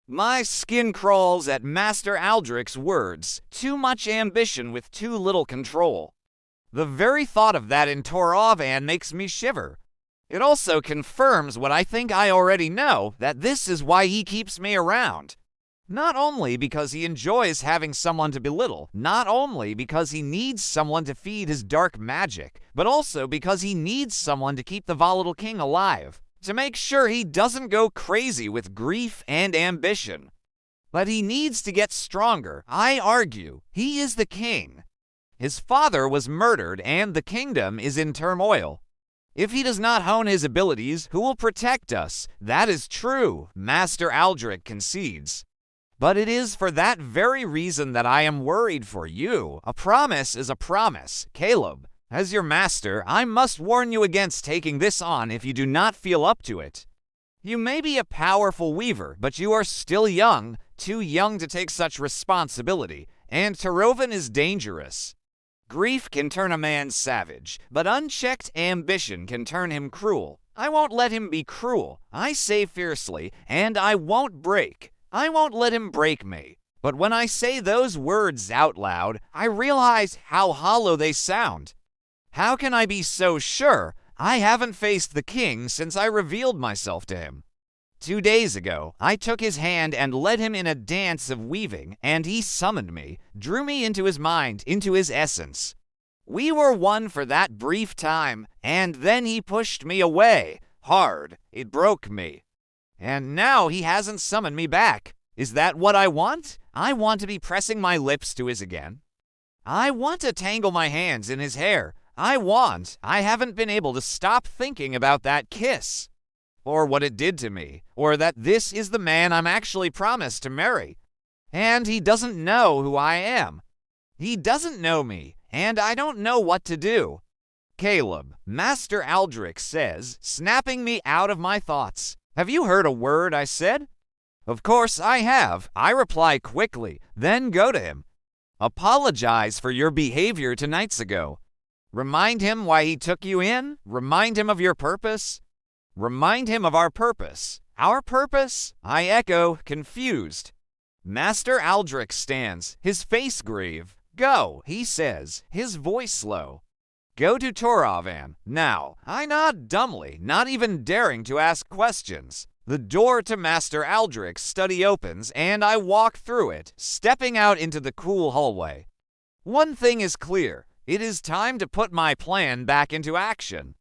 My skin crawls at Master Aldrich's words. Too much ambition with too little control. The very thought of that in Toravan makes me shiver. It also confirms what I think I already know, that this is why he keeps me around. Not only because he enjoys having someone to belittle, not only because he needs someone to feed his dark magic, but also because he needs someone to keep the volatile king alive, to make sure he doesn't go crazy with grief and ambition. But he needs to get stronger. I argue he is the king. His father was murdered and the kingdom is in turmoil. If he does not hone his abilities, who will protect us? That is true, Master Aldrich concedes. But it is for that very reason that I am worried for you. A promise is a promise, Caleb. As your master, I must warn you against taking this on if you do not feel up to it. You may be a powerful weaver, but you are still young, too young to take such responsibility, and Toravan is dangerous. Grief can turn a man savage, but unchecked ambition can turn him cruel. I won't let him be cruel. I say fiercely, and I won't break. I won't let him break me. But when I say those words out loud, I realize how hollow they sound. How can I be so sure? I haven't faced the king since I revealed myself to him. 2 days ago, I took his hand and led him in a dance of weaving, and he summoned me, drew me into his mind, into his essence. We were one for that brief time, and then he pushed me away, hard. It broke me. And now he hasn't summoned me back. Is that what I want? I want to be pressing my lips to his again. I want to tangle my hands in his hair. I haven't been able to stop thinking about that kiss. Or what it did to me, or that this is the man I'm actually promised to marry. And he doesn't know who I am. He doesn't know me, and I don't know what to do. Caleb, Master Aldrich says, snapping me out of my thoughts. Have you heard a word I said? Of course I have. I reply quickly, then go to him. Apologize for your behavior 2 nights ago. Remind him why he took you in. Remind him of your purpose. Remind him of our purpose. Our purpose? I echo, confused. Master Aldrich stands, his face grave. Go, he says, his voice low. Go to Toravan. Now, I nod dumbly, not even daring to ask questions. The door to Master Aldrich's study opens, and I walk through it, stepping out into the cool hallway. One thing is clear. It is time to put my plan back into action.